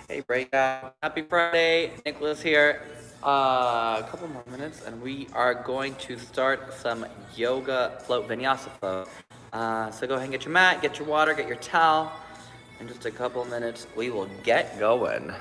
Hey, Breakout. Happy Friday. Nicholas here. A couple more minutes, and we are going to start some yoga float vinyasa flow. So go ahead and get your mat, get your water, get your towel. In just a couple minutes, we will get going.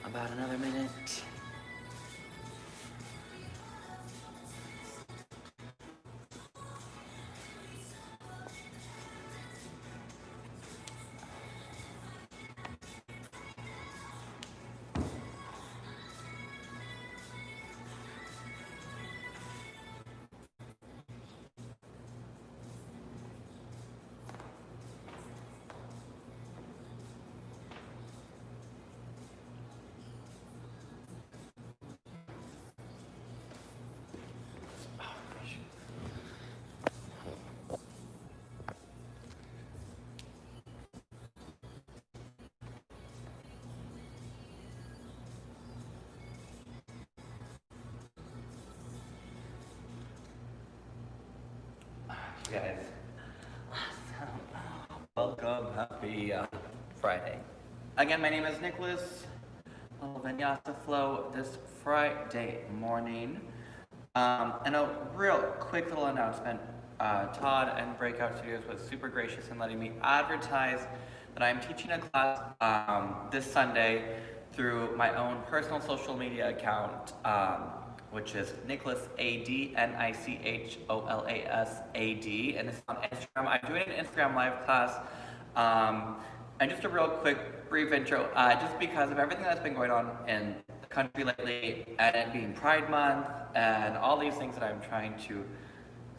About another minute. Guys, welcome. Happy Friday. Again, my name is Nicholas. A little vinyasa flow this Friday morning. And a real quick little announcement. Todd and BreakOut Studios was super gracious in letting me advertise that I'm teaching a class this Sunday through my own personal social media account, which is Nicholas AD, NICHOLASAD, and it's on Instagram. I'm doing an Instagram live class. And just a real quick, brief intro, just because of everything that's been going on in the country lately, and it being Pride Month, and all these things that I'm trying to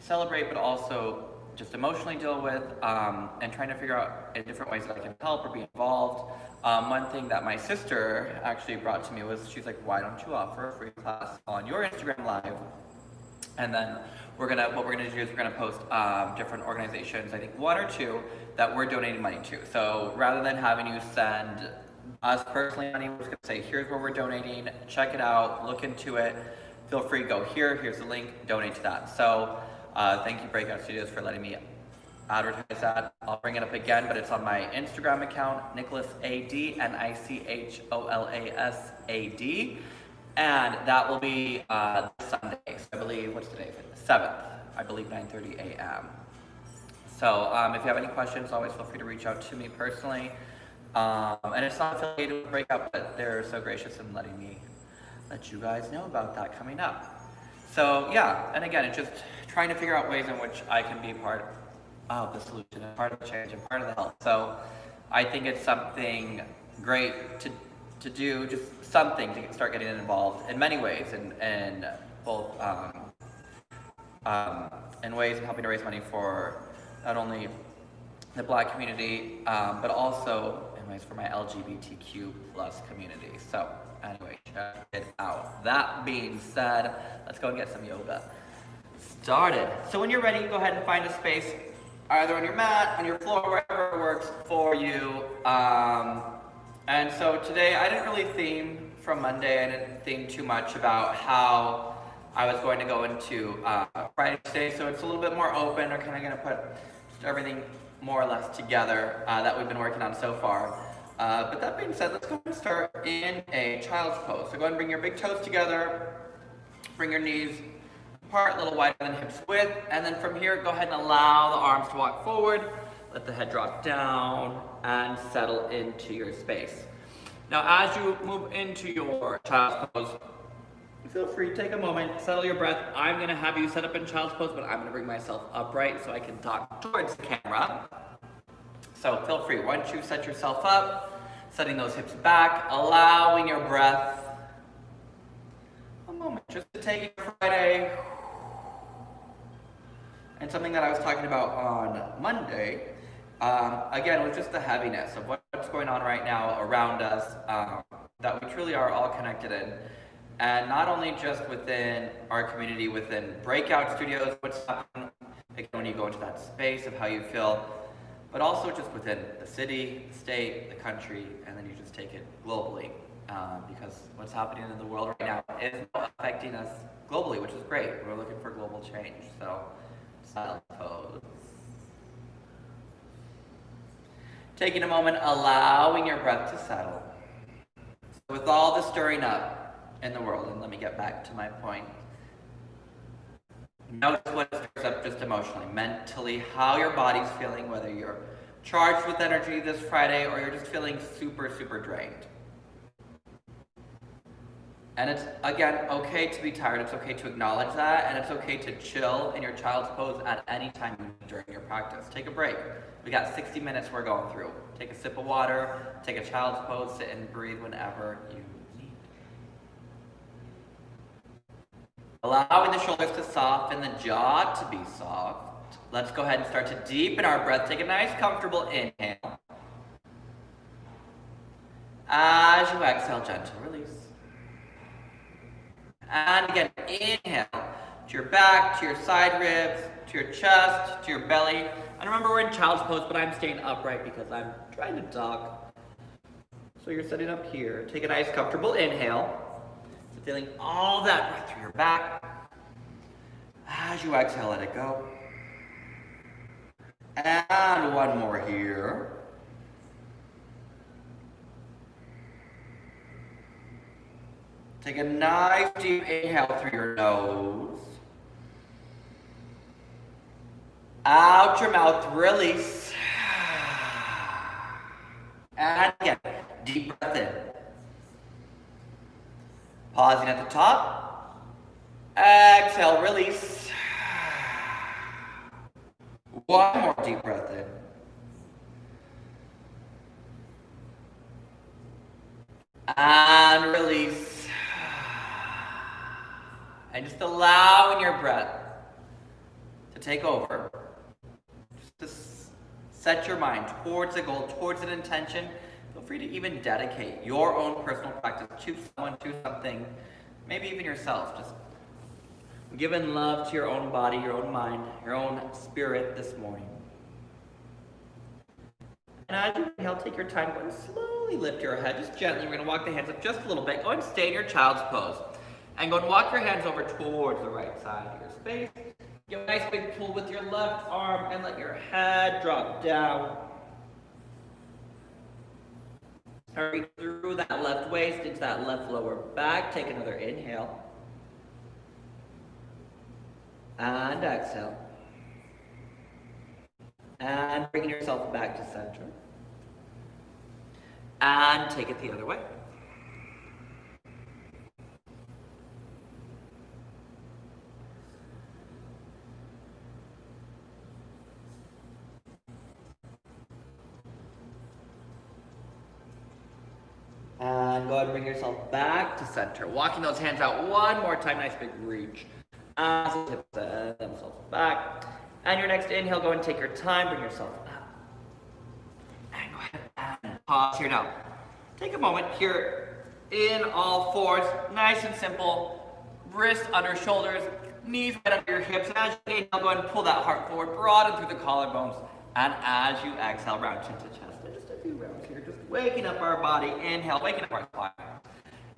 celebrate, but also just emotionally deal with, and trying to figure out in different ways that I can help or be involved. One thing that my sister actually brought to me was, she's like, why don't you offer a free class on your Instagram Live? And then what we're gonna do is we're gonna post different organizations, I think one or two, that we're donating money to. So rather than having you send us personally money, we're just gonna say, here's where we're donating, check it out, look into it, feel free, go here, here's the link, donate to that. So thank you BreakOut Studios for letting me advertise that. I'll bring it up again, but it's on my Instagram account, Nicholas AD, NICHOLASAD. And that will be this Sunday. So I believe, what's today? 7th. I believe 9:30 a.m. So if you have any questions, always feel free to reach out to me personally. And it's not affiliated with Breakout, but they're so gracious in letting me let you guys know about that coming up. So yeah, and again, it's just trying to figure out ways in which I can be part of the solution, and part of the change, and part of the help. So I think it's something great to do, just something to start getting involved in many ways, and both in ways of helping to raise money for not only the Black community, but also in ways for my LGBTQ plus community. So anyway, check it out. That being said, let's go and get some yoga started. So when you're ready, go ahead and find a space, either on your mat, on your floor, wherever works for you. And so today, I didn't really theme from Monday. I didn't theme too much about how I was going to go into Friday today. So it's a little bit more open. We're kind of going to put just everything more or less together that we've been working on so far. But that being said, let's go ahead and start in a child's pose. So go ahead and bring your big toes together. Bring your knees apart, a little wider than hips width. And then from here, go ahead and allow the arms to walk forward. Let the head drop down and settle into your space. Now, as you move into your child's pose, feel free to take a moment, settle your breath. I'm gonna have you set up in child's pose, but I'm gonna bring myself upright so I can talk towards the camera. So feel free, once you set yourself up, setting those hips back, allowing your breath. A moment, just to take it Friday. And something that I was talking about on Monday, again, was just the heaviness of what's going on right now around us, that we truly are all connected in. And not only just within our community, within BreakOut Studios, what's happening when you go into that space of how you feel, but also just within the city, the state, the country, and then you just take it globally. Because what's happening in the world right now is affecting us globally, which is great. We're looking for global change. So, silent pose. Taking a moment, allowing your breath to settle. So with all the stirring up in the world, and let me get back to my point. Notice what stirs up just emotionally, mentally, how your body's feeling, whether you're charged with energy this Friday or you're just feeling super, super drained. And it's, again, okay to be tired. It's okay to acknowledge that, and it's okay to chill in your child's pose at any time during your practice. Take a break. We got 60 minutes we're going through. Take a sip of water, take a child's pose, sit and breathe whenever you need. Allowing the shoulders to soften, the jaw to be soft. Let's go ahead and start to deepen our breath. Take a nice, comfortable inhale. As you exhale, gentle release. And again, inhale to your back, to your side ribs, to your chest, to your belly. And remember, we're in child's pose, but I'm staying upright because I'm trying to talk. So you're sitting up here. Take a nice, comfortable inhale. So feeling all that breath through your back. As you exhale, let it go. And one more here. Take a nice deep inhale through your nose. Out your mouth, release. And again, deep breath in. Pausing at the top. Exhale, release. One more deep breath in. And release. And just allowing your breath to take over. Just to set your mind towards a goal, towards an intention. Feel free to even dedicate your own personal practice to someone, to something, maybe even yourself. Just giving love to your own body, your own mind, your own spirit this morning. And as you inhale, take your time, go and slowly lift your head, just gently. We're going to walk the hands up just a little bit. Go and stay in your child's pose. And go and walk your hands over towards the right side of your space. Give a nice big pull with your left arm and let your head drop down. Hurry through that left waist into that left lower back. Take another inhale. And exhale. And bring yourself back to center. And take it the other way. And go ahead and bring yourself back to center. Walking those hands out one more time. Nice big reach. As the hips set themselves back. And your next inhale, go and take your time. Bring yourself up. And go ahead and pause here now. Take a moment here in all fours. Nice and simple. Wrists under shoulders. Knees right under your hips. And as you inhale, go ahead and pull that heart forward. Broaden through the collarbones. And as you exhale, round chin to chest. Just a few rounds here. Just waking up our body. Inhale, waking up our spine.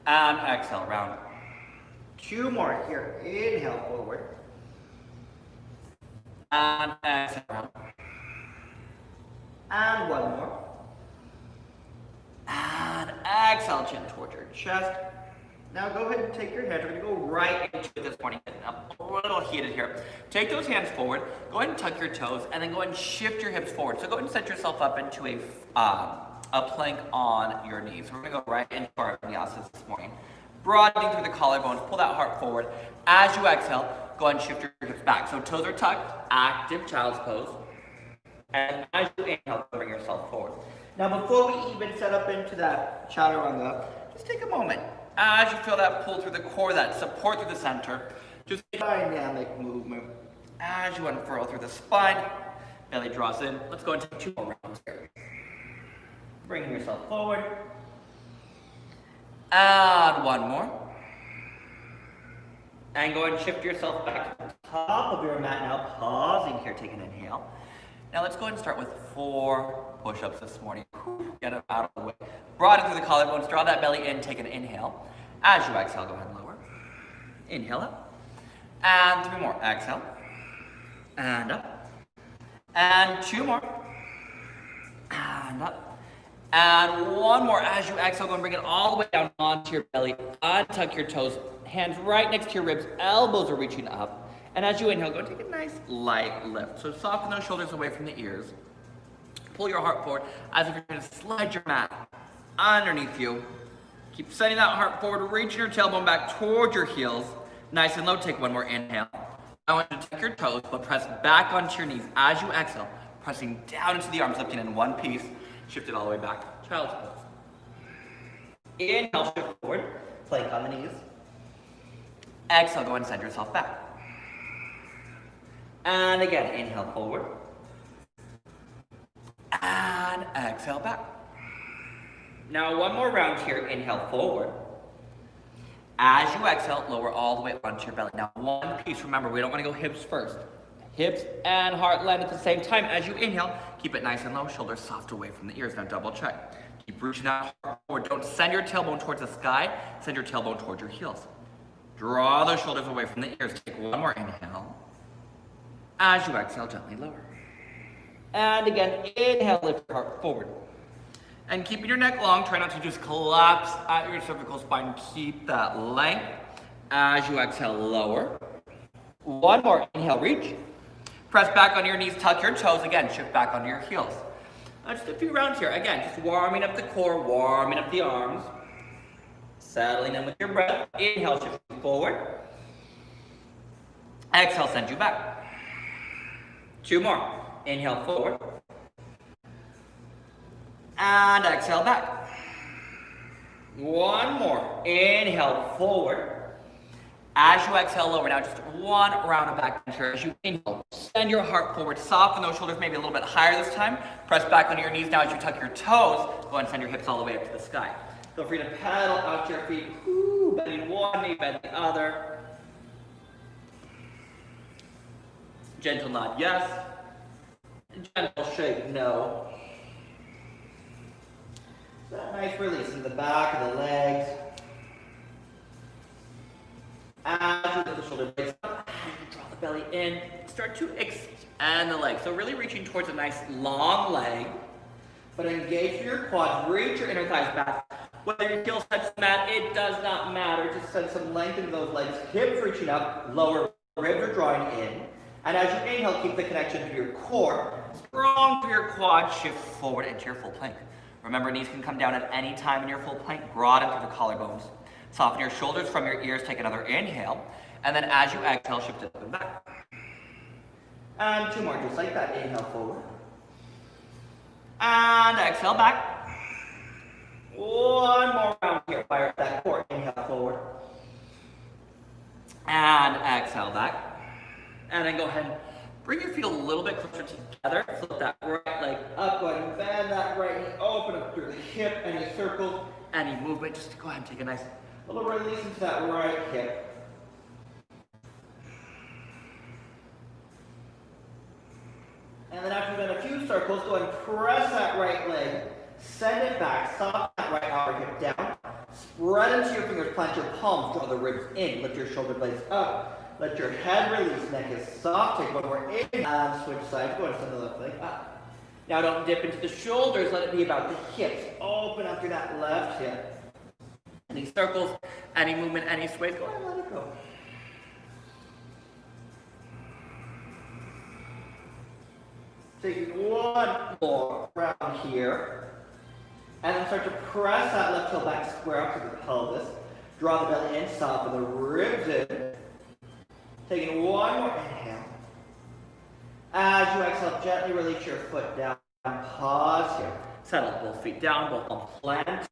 And exhale, round. Two more here. Inhale forward. And exhale, round. And one more. And exhale, chin towards your chest. Now go ahead and take your hands. We're going to go right into it this morning. I'm a little heated here. Take those hands forward. Go ahead and tuck your toes, and then go ahead and shift your hips forward. So go ahead and set yourself up into a plank on your knees. We're going to go right into our vinyasas this morning. Broadening through the collarbones. Pull that heart forward. As you exhale, go ahead and shift your hips back. So toes are tucked. Active child's pose. And as you inhale, bring yourself forward. Now, before we even set up into that chaturanga, just take a moment. As you feel that pull through the core, that support through the center, just a dynamic movement. As you unfurl through the spine, belly draws in. Let's go and take 2 more rounds here. Bringing yourself forward. And 1 more. And go and shift yourself back to the top of your mat now, pausing here, take an inhale. Now let's go ahead and start with 4 push-ups this morning. Get it out of the way. Broaden through the collarbones, draw that belly in, take an inhale. As you exhale, go ahead and lower. Inhale up. And 3 more. Exhale. And up. And 2 more. And up. And 1 more. As you exhale, go and bring it all the way down onto your belly. Untuck your toes. Hands right next to your ribs. Elbows are reaching up. And as you inhale, go and take a nice light lift. So soften those shoulders away from the ears. Pull your heart forward as if you're going to slide your mat underneath you. Keep sending that heart forward, reaching your tailbone back toward your heels. Nice and low. Take 1 more inhale. I want you to tuck your toes, but press back onto your knees as you exhale, pressing down into the arms, lifting in one piece. Shift it all the way back. Child's pose. Inhale, shift forward. Plank on the knees. Exhale, go and send yourself back. And again, inhale forward. And exhale back. Now 1 more round here. Inhale forward. As you exhale, lower all the way onto your belly. Now 1 piece, remember, we don't want to go hips first. Hips and heart land at the same time. As you inhale, keep it nice and low, shoulders soft away from the ears. Now double check. Keep reaching out forward. Don't send your tailbone towards the sky, send your tailbone towards your heels. Draw those shoulders away from the ears. Take 1 more inhale. As you exhale, gently lower. And again, inhale, lift your heart forward. And keeping your neck long, try not to just collapse at your cervical spine. Keep that length. As you exhale, lower. 1 more, inhale, reach. Press back on your knees, tuck your toes. Again, shift back onto your heels. Just a few rounds here. Again, just warming up the core, warming up the arms. Settling in with your breath. Inhale, shift forward. Exhale, send you back. 2 more. Inhale forward. And exhale back. 1 more. Inhale forward. As you exhale, lower. Now just 1 round of back bend here. As you inhale, send your heart forward. Soften those shoulders maybe a little bit higher this time. Press back onto your knees. Now as you tuck your toes, go and send your hips all the way up to the sky. Feel free to pedal out your feet. Ooh, bending one knee, bend the other. Gentle nod, yes. Gentle shake, no. That nice release in the back of the legs. As you lift the shoulder blades up, draw the belly in. Start to extend the legs. So really reaching towards a nice long leg. But engage through your quads. Reach your inner thighs back. Whether your heels touch the mat, it does not matter. Just send some length into those legs. Hips reaching up. Lower ribs are drawing in. And as you inhale, keep the connection to your core. Strong through your quads. Shift forward into your full plank. Remember, knees can come down at any time in your full plank. Broaden through the collarbones. Soften your shoulders from your ears. Take another inhale. And then as you exhale, shift it up and back. And 2 more, just like that. Inhale forward. And exhale back. 1 more round here. Fire up that core. Inhale forward. And exhale back. And then go ahead and bring your feet a little bit closer together. Flip that right leg up. Go ahead and bend that right knee. Open up through the hip. Any circles, any movement. Just go ahead and take a nice little release into that right hip. And then after you've done a few circles, go ahead and press that right leg. Send it back. Soften that right outer hip down. Spread into your fingers. Plant your palms. Draw the ribs in. Lift your shoulder blades up. Let your head release. Neck is soft. Take 1 more in. And switch sides. Go ahead and send the left leg up. Now don't dip into the shoulders. Let it be about the hips. Open up through that left hip. Any circles, any movement, any sways, go ahead and let it go. Taking 1 more round here. And then start to press that left heel back square up to the pelvis. Draw the belly in, soften the ribs in. Taking 1 more inhale. As you exhale, gently release your foot down. Pause here. Settle both feet down, both palms planted.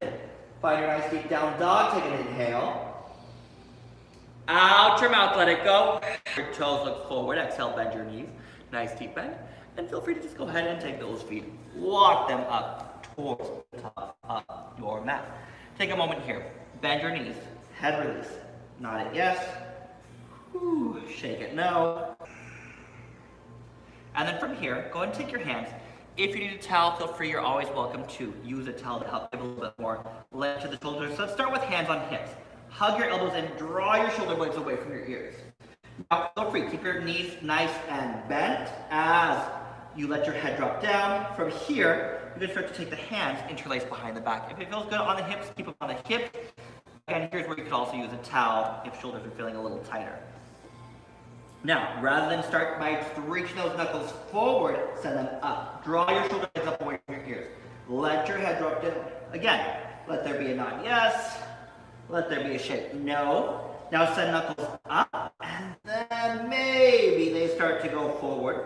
Find your nice deep down dog. Take an inhale. Out your mouth, let it go. Your toes look forward. Exhale, bend your knees. Nice deep bend. And feel free to just go ahead and take those feet. Walk them up towards the top of your mat. Take a moment here. Bend your knees. Head release. Nod it yes. Whew. Shake it no. And then from here, go ahead and take your hands. If you need a towel, feel free. You're always welcome to use a towel to help give a little bit more length to the shoulders. So let's start with hands on hips. Hug your elbows in. Draw your shoulder blades away from your ears. Now, feel free. Keep your knees nice and bent as you let your head drop down. From here, you're going to start to take the hands, interlace behind the back. If it feels good on the hips, keep them on the hips. And here's where you could also use a towel if shoulders are feeling a little tighter. Now, rather than start by reaching those knuckles forward, send them up. Draw your shoulder blades up away from your ears. Let your head drop down. Again, let there be a nod yes. Let there be a shake no. Now send knuckles up, and then maybe they start to go forward.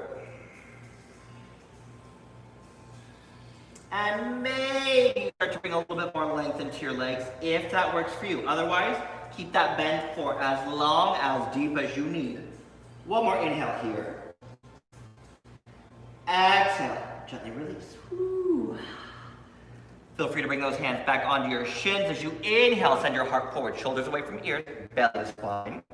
And maybe you start to bring a little bit more length into your legs if that works for you. Otherwise, keep that bend for as long, as deep as you need. One more inhale here. Exhale. Gently release. Woo. Feel free to bring those hands back onto your shins as you inhale. Send your heart forward. Shoulders away from ears. Belly is flying.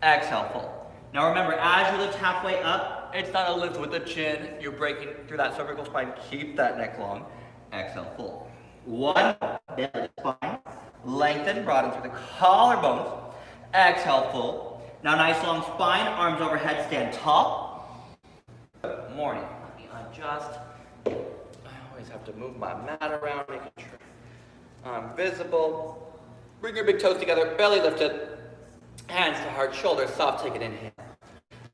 Exhale, full. Now remember, as you lift halfway up, it's not a lift with the chin. You're breaking through that cervical spine. Keep that neck long. Exhale, full. One. Belly spine. Lengthen, broaden through the collarbones. Exhale, full. Now nice long spine, arms overhead, stand tall. Good morning. Let me adjust. I always have to move my mat around, making sure I'm visible. Bring your big toes together, belly lifted. Hands to heart, shoulders soft, take an inhale.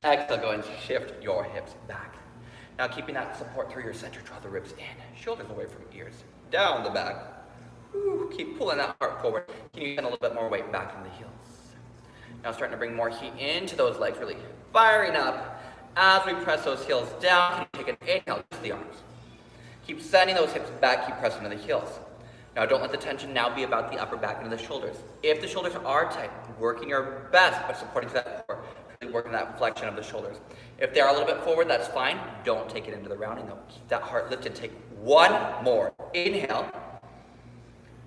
Exhale, go and shift your hips back. Now keeping that support through your center, draw the ribs in. Shoulders away from ears, down the back. Woo, keep pulling that heart forward. Can you send a little bit more weight back in the heels? Now starting to bring more heat into those legs, really firing up. As we press those heels down, can you take an inhale, just the arms. Keep sending those hips back, keep pressing to the heels. Now don't let the tension now be about the upper back into the shoulders. If the shoulders are tight, working your best by supporting that core, really working that flexion of the shoulders. If they are a little bit forward, that's fine. Don't take it into the rounding though. Keep that heart lifted. Take one more. Inhale.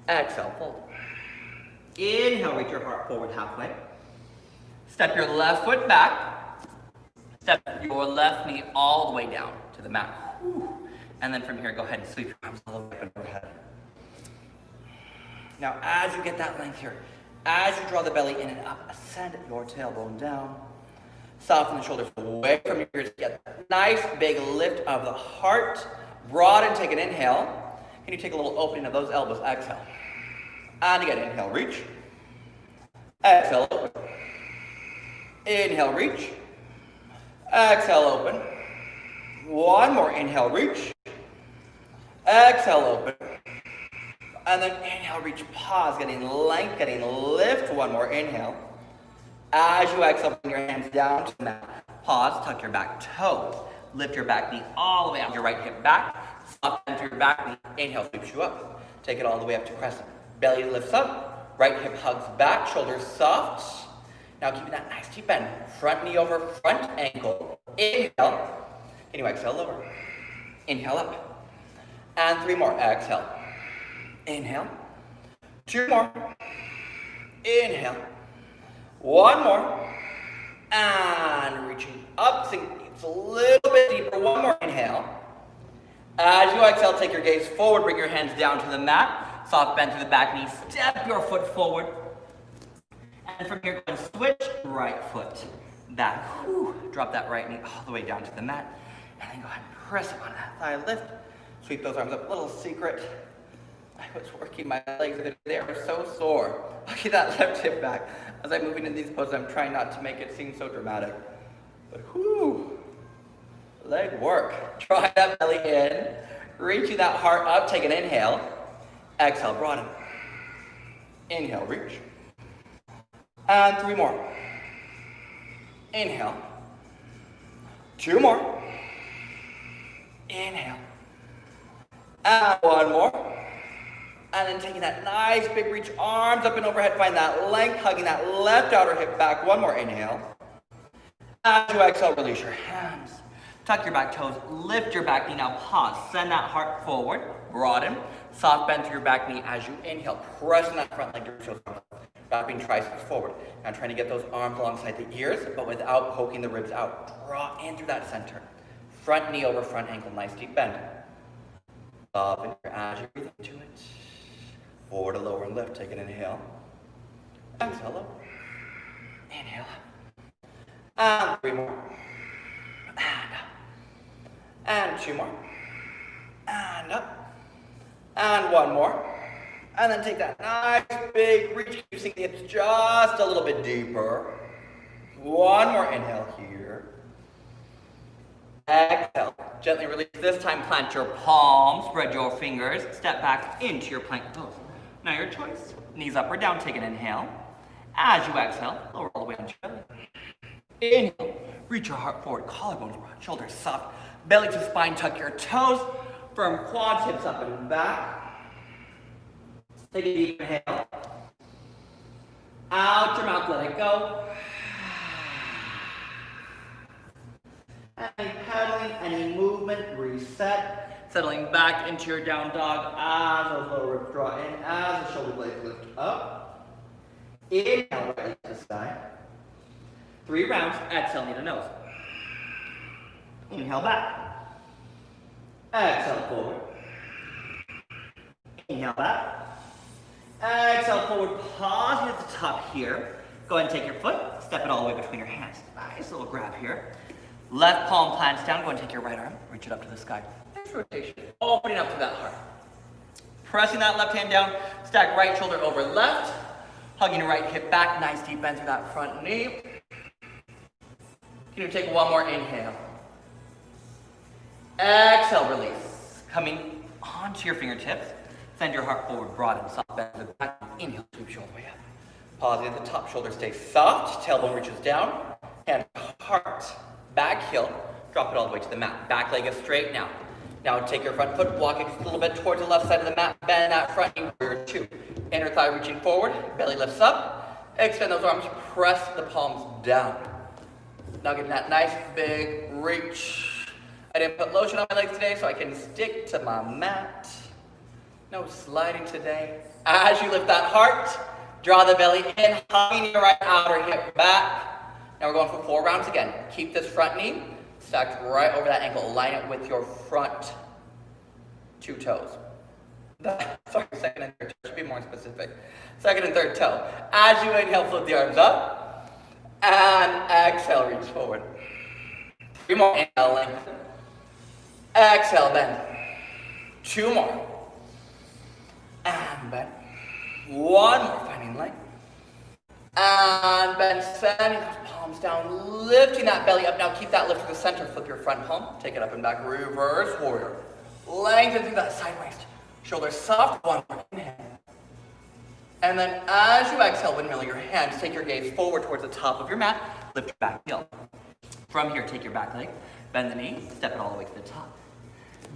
Exhale, fold. Inhale, reach your heart forward halfway. Step your left foot back. Step your left knee all the way down to the mat. And then from here, go ahead and sweep your arms all the way up and overhead. Now, as you get that length here, as you draw the belly in and up, ascend your tailbone down. Soften the shoulders away from your ears. Get that nice big lift of the heart. Broaden, take an inhale. Can you take a little opening of those elbows? Exhale. And again, inhale, reach. Exhale, open. Inhale, reach. Exhale, open. One more, inhale, reach. Exhale, open. And then inhale, reach, pause, getting length, getting lift. One more, inhale. As you exhale, bring your hands down to the mat. Pause, tuck your back toes. Lift your back knee all the way up. Your right hip back. Soft bend through your back knee. Inhale, sweeps you up. Take it all the way up to crescent. Belly lifts up. Right hip hugs back. Shoulders soft. Now keeping that nice deep bend. Front knee over front ankle. Inhale. Can you exhale lower? Inhale up. And three more. Exhale. Inhale. Two more. Inhale. One more. And reaching up. Sink a little bit deeper. One more. Inhale. As you exhale, take your gaze forward. Bring your hands down to the mat. Soft bend through the back knee. Step your foot forward. And from here, go and switch right foot back. Whew. Drop that right knee all the way down to the mat. And then go ahead and press up on that thigh lift. Sweep those arms up. Little secret. I was working my legs. They are so sore. Look at that left hip back. As I'm moving in these poses, I'm trying not to make it seem so dramatic. But whoo, leg work. Draw that belly in. Reaching that heart up. Take an inhale. Exhale, broaden. Inhale, reach. And three more. Inhale. Two more. Inhale. And one more. And then taking that nice big reach, arms up and overhead, find that length, hugging that left outer hip back. One more inhale. As you exhale, release your hands. Tuck your back toes, lift your back knee, now pause. Send that heart forward, broaden. Soft bend through your back knee as you inhale, pressing that front leg to reach those arms up. Wrapping triceps forward. Now trying to get those arms alongside the ears, but without poking the ribs out. Draw in through that center. Front knee over front ankle, nice deep bend. Up and as you breathe into it. Forward to lower and lift. Take an inhale. Exhale up. Inhale. And 3 more. And up. And 2 more. And up. And 1 more. And then take that nice big reach. You sink the hips just a little bit deeper. 1 more inhale here. Exhale. Gently release. This time plant your palms, spread your fingers, step back into your plank pose. Now your choice. Knees up or down, take an inhale. As you exhale, lower all the way onto your belly. Inhale. Reach your heart forward, collarbones broad, shoulders soft, belly to spine, tuck your toes, firm quads, hips up and back. Take a deep inhale. Out your mouth, let it go. Any pedaling, any movement, reset. Settling back into your down dog as those lower ribs draw in, as the shoulder blades lift up. Inhale, right to the side. 3 rounds, exhale, knee to nose. Inhale back. Exhale forward. Inhale back. Exhale forward, pause at the top here. Go ahead and take your foot, step it all the way between your hands. Nice little grab here. Left palm plants down, go and take your right arm, reach it up to the sky. Nice rotation, opening up to that heart. Pressing that left hand down, stack right shoulder over left, hugging your right hip back, nice deep bend through that front knee. Can you take 1 more inhale? Exhale, release. Coming onto your fingertips, send your heart forward, broaden, soft bend to the back, inhale, sweep your way up. Pausing at the top, shoulder stays soft, tailbone reaches down, hand heart. Back heel, drop it all the way to the mat. Back leg is straight now. Now take your front foot, walk it just a little bit towards the left side of the mat, bend that front knee, warrior 2. Inner thigh reaching forward, belly lifts up, extend those arms, press the palms down. Now getting that nice big reach. I didn't put lotion on my legs today so I can stick to my mat. No sliding today. As you lift that heart, draw the belly in, hugging your right outer hip back. Now we're going for 4 rounds again. Keep this front knee stacked right over that ankle. Align it with your front 2 toes. Sorry, second and third toe. Should be more specific. Second and third toe. As you inhale, flip the arms up. And exhale, reach forward. 3 more. Inhale, lengthen. Exhale, bend. 2 more. And bend. 1 more, finding length. And bend, sending those palms down, lifting that belly up. Now keep that lift to the center. Flip your front palm, take it up and back, reverse warrior. Lengthen through that side waist. Shoulders soft, 1 more inhale. And then as you exhale, windmill your hands, take your gaze forward towards the top of your mat, lift your back heel. From here, take your back leg, bend the knee, step it all the way to the top.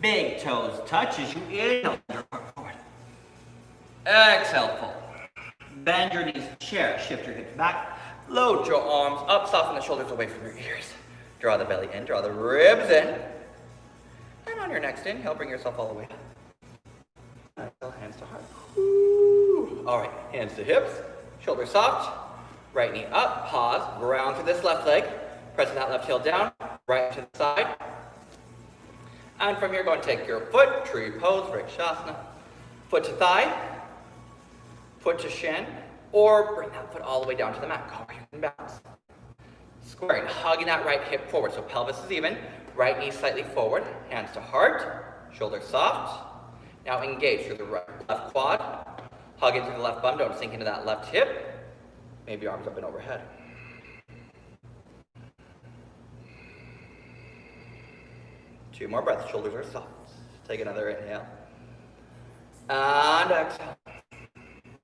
Big toes touch as you inhale, your heart forward. Exhale, fold. Bend your knees, chair, shift your hips back, load your arms up, soften the shoulders away from your ears. Draw the belly in, draw the ribs in. And on your next inhale, bring yourself all the way up. Exhale, hands to heart. Woo. All right, hands to hips, shoulders soft, right knee up, pause, ground through this left leg, pressing that left heel down, right to the side. And from here, go and take your foot, tree pose, Vrikshasana, foot to thigh, foot to shin, or bring that foot all the way down to the mat. Cover your bounce. Squaring, hugging that right hip forward, so pelvis is even, right knee slightly forward, hands to heart, shoulders soft. Now engage through the left quad, hug into the left bum, don't sink into that left hip. Maybe arms up and overhead. Two more breaths, shoulders are soft. Take another inhale. And exhale.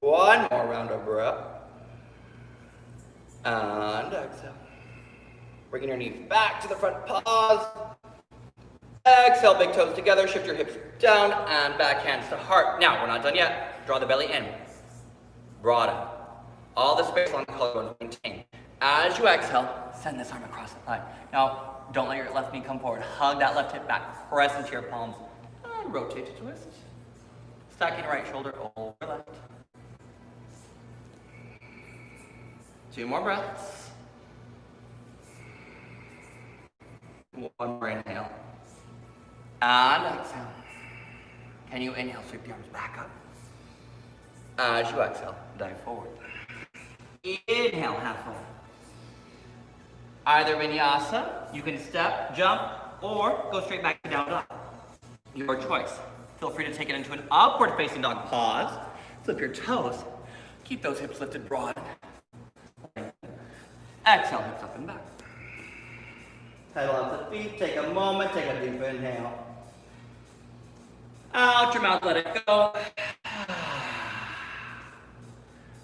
1 more round of breath. And exhale. Bringing your knees back to the front, pause. Exhale, big toes together, shift your hips down and back hands to heart. Now, we're not done yet. Draw the belly in. Broaden. All the space along the collarbone, maintain. As you exhale, send this arm across the thigh. Now, don't let your left knee come forward. Hug that left hip back. Press into your palms. And rotate to twist. Stacking right shoulder over left. 2 more breaths. 1 more inhale. And exhale. Can you inhale, sweep the arms back up? As you exhale, dive forward. Inhale, halfway. Either vinyasa, you can step, jump, or go straight back to down dog. Your choice. Feel free to take it into an upward facing dog. Pause, flip your toes, keep those hips lifted broad. Exhale, hips up and back. Pedal out the feet, take a moment, take a deep inhale. Out your mouth, let it go.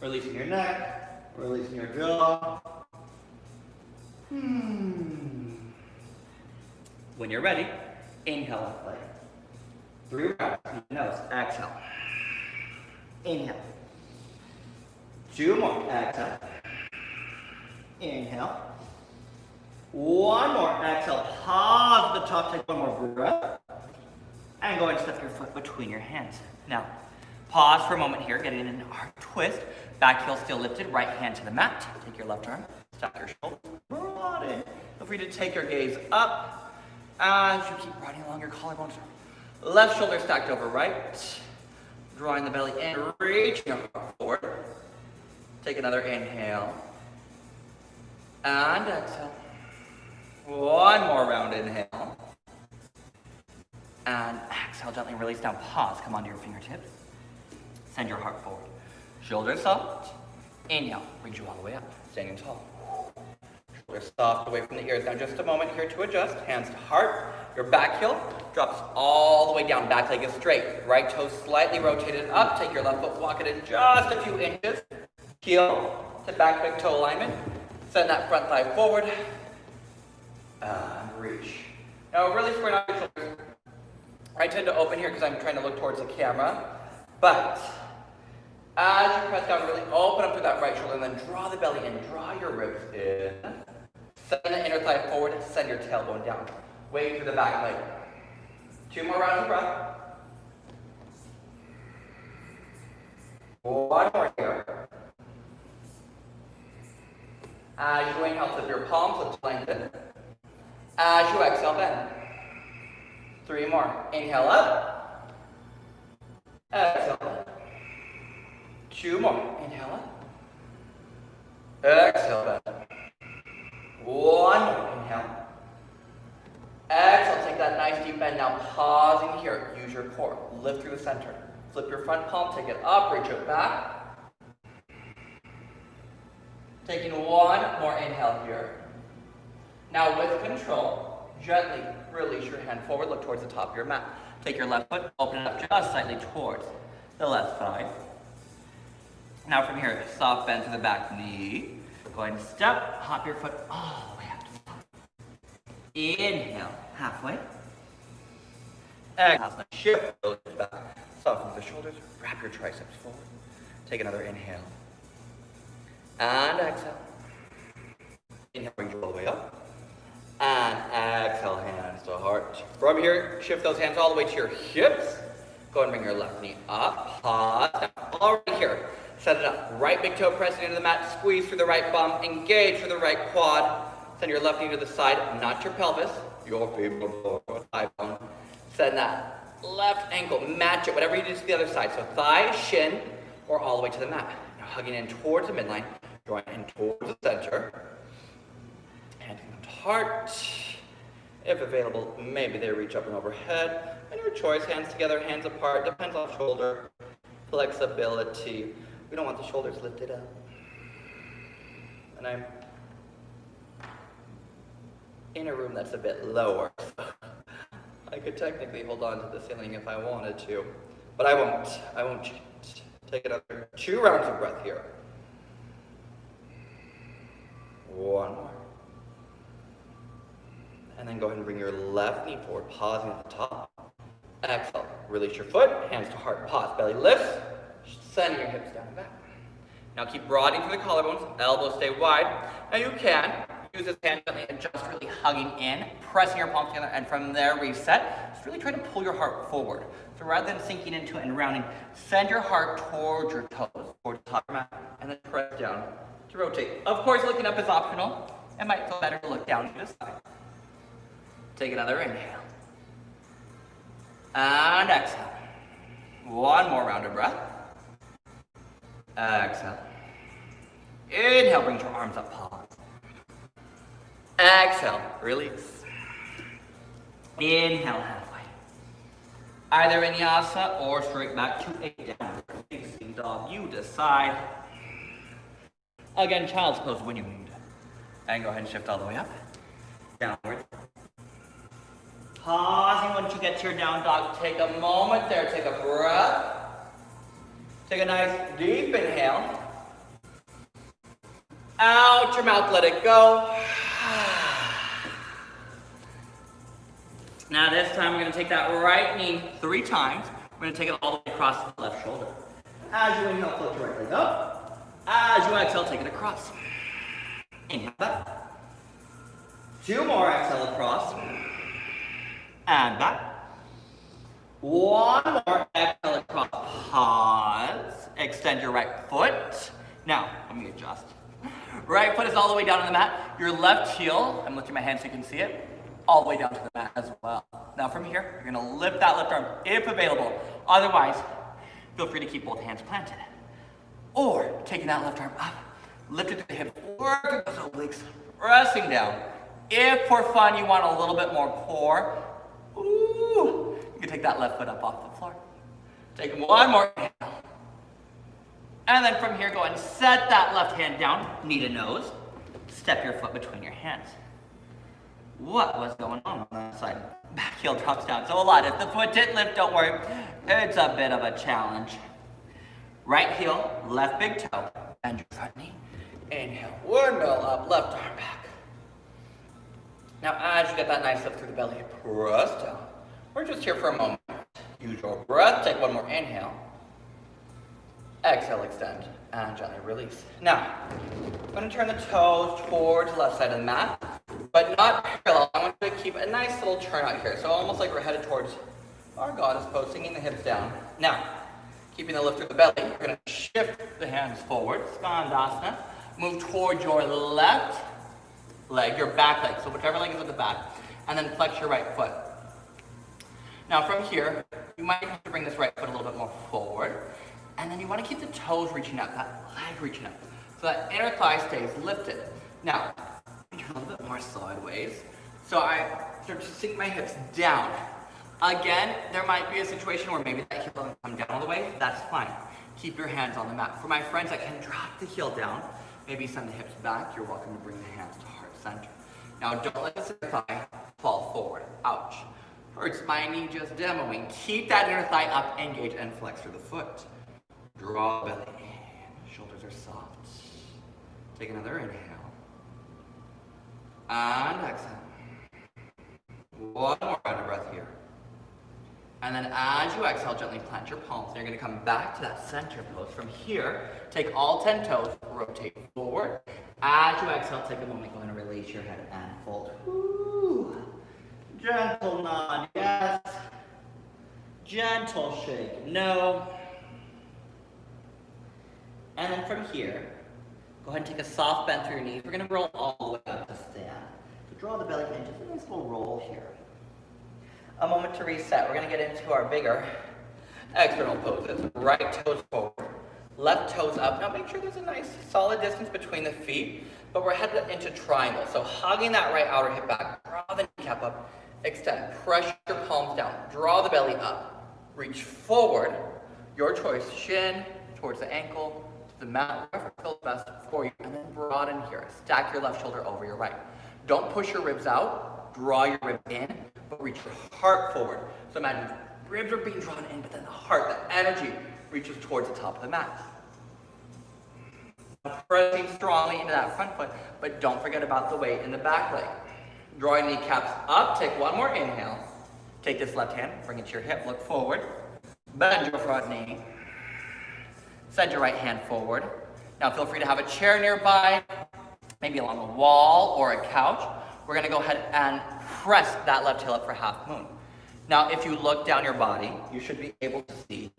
Releasing your neck, releasing your jaw. When you're ready, inhale up light. 3 rounds, nose, exhale. Inhale. 2 more, exhale. Inhale. 1 more, exhale. Pause at the top, take 1 more breath. And go and step your foot between your hands. Now, pause for a moment here, getting in an arc twist. Back heel still lifted, right hand to the mat. Take your left arm, stack your shoulders, broaden. Feel free to take your gaze up as you keep broadening along your collarbones. Left shoulder stacked over right. Drawing the belly in, reaching forward. Take another inhale. And exhale. 1 more round inhale. And exhale, gently release down. Pause, come onto your fingertips. Send your heart forward. Shoulders soft. Inhale, brings you all the way up, standing tall. Shoulders soft away from the ears. Now just a moment here to adjust. Hands to heart. Your back heel drops all the way down. Back leg is straight. Right toe slightly rotated up. Take your left foot, walk it in just a few inches. Heel to back big toe alignment. Send that front thigh forward. And reach. Now really square out your shoulders. I tend to open here because I'm trying to look towards the camera. But as you press down, really open up through that right shoulder and then draw the belly in. Draw your ribs in. Send the inner thigh forward. Send your tailbone down. Weight through the back leg. 2 more rounds of breath. 1 more here. As you inhale, flip your palms, lift, lengthen. As you exhale, bend. 3 more. Inhale up. Exhale bend. 2 more. Inhale up. Exhale bend. 1 more. Inhale. Exhale. Take that nice deep bend. Now pausing here. Use your core. Lift through the center. Flip your front palm. Take it up. Reach it back. Taking 1 more inhale here. Now with control, gently release your hand forward, look towards the top of your mat. Take your left foot, open it up just slightly towards the left thigh. Now from here, soft bend to the back knee. Go ahead and step, hop your foot all the way up to the top. Inhale, halfway. Exhale, shift those back. Soften the shoulders, wrap your triceps forward. Take another inhale. And exhale. Inhale, bring you all the way up. And exhale, hands to heart. From here, shift those hands all the way to your hips. Go and bring your left knee up. Pause. Already here. Set it up. Right big toe pressing into the mat. Squeeze through the right bum. Engage through the right quad. Send your left knee to the side, not your pelvis. Your femoral thigh bone. Send that left ankle. Match it, whatever you do to the other side. So thigh, shin, or all the way to the mat. Now hugging in towards the midline. Drawing in towards the center. Handing them to heart. If available, maybe they reach up and overhead. And your choice, hands together, hands apart. Depends on shoulder flexibility. We don't want the shoulders lifted up. And I'm in a room that's a bit lower. I could technically hold on to the ceiling if I wanted to. But I won't. I won't cheat. Take another 2 rounds of breath here. 1 more. And then go ahead and bring your left knee forward, pausing at the top. Exhale, release your foot, hands to heart, pause, belly lifts, sending your hips down and back. Now keep broadening through the collarbones, elbows stay wide. Now you can use this hand gently and just really hugging in, pressing your palms together, and from there reset. Just really try to pull your heart forward. So rather than sinking into it and rounding, send your heart towards your toes, towards the top of your mat, and then press down to rotate. Of course, looking up is optional. It might feel better to look down to the side. Take another inhale. And exhale. One more round of breath. Exhale. Inhale, bring your arms up, pause. Exhale, release. Inhale, halfway. Either vinyasa or straight back to a downward facing dog. You decide. Again, child's pose when you need. And go ahead and shift all the way up. Downward. Pausing once you get to your down dog. Take a moment there, take a breath. Take a nice deep inhale. Out your mouth, let it go. Now this time we're going to take that right knee 3 times. We're going to take it all the way across the left shoulder. As you inhale, float your right leg up. As you exhale, take it across. Inhale back. 2 more, exhale across. And back. 1 more, exhale across. Pause. Extend your right foot. Now, let me adjust. Right foot is all the way down on the mat. Your left heel, I'm lifting my hand so you can see it, all the way down to the mat as well. Now from here, you're gonna lift that left arm if available. Otherwise, feel free to keep both hands planted. Or taking that left arm up, lift it to the hip, work those obliques, pressing down. If for fun you want a little bit more core, you can take that left foot up off the floor. Take 1 more inhale. And then from here, go ahead and set that left hand down, knee to nose. Step your foot between your hands. What was going on that side? Back heel drops down. So a lot. If the foot didn't lift, don't worry. It's a bit of a challenge. Right heel, left big toe, bend your front knee. Inhale, windmill up, left arm back. Now as you get that nice lift through the belly, press down. We're just here for a moment. Use your breath, take 1 more inhale. Exhale, extend, and gently release. Now, I'm going to turn the toes towards the left side of the mat, but not parallel. I want you to keep a nice little turn out here. So almost like we're headed towards our goddess pose, sinking the hips down. Now, keeping the lift through the belly, you're going to shift the hands forward, Skandasana. Move towards your left leg, your back leg, so whichever leg is at the back, and then flex your right foot. Now from here, you might have to bring this right foot a little bit more forward. And then you want to keep the toes reaching up, that leg reaching up, so that inner thigh stays lifted. Now, turn a little bit more sideways. So I start to sink my hips down. Again, there might be a situation where maybe that heel doesn't come down all the way. That's fine. Keep your hands on the mat. For my friends that can drop the heel down, maybe send the hips back. You're welcome to bring the hands to heart center. Now, don't let the inner thigh fall forward. Ouch. Hurts my knee just demoing. Keep that inner thigh up, engage, and flex through the foot. Draw belly in, shoulders are soft. Take another inhale. And exhale. 1 more round of breath here. And then as you exhale, gently plant your palms. And you're going to come back to that center pose. From here, take all 10 toes, rotate forward. As you exhale, take a moment, go ahead and release your head and fold. Woo. Gentle nod, yes. Gentle shake, no. And then from here, go ahead and take a soft bend through your knees. We're going to roll all the way up to stand. So draw the belly in, just a nice little roll here. A moment to reset. We're going to get into our bigger external poses. Right toes forward, left toes up. Now make sure there's a nice solid distance between the feet, but we're headed into triangle. So hugging that right outer hip back, draw the kneecap up, extend, press your palms down, draw the belly up, reach forward, your choice, shin towards the ankle, the mat, wherever feels best for you, and then broaden here. Stack your left shoulder over your right. Don't push your ribs out, draw your ribs in, but reach your heart forward. So imagine ribs are being drawn in, but then the heart, the energy, reaches towards the top of the mat. Pressing strongly into that front foot, but don't forget about the weight in the back leg. Draw your kneecaps up, take one more inhale. Take this left hand, bring it to your hip, look forward. Bend your front knee. Send your right hand forward. Now feel free to have a chair nearby, maybe along a wall or a couch. We're gonna go ahead and press that left heel up for half moon. Now if you look down your body, you should be able to see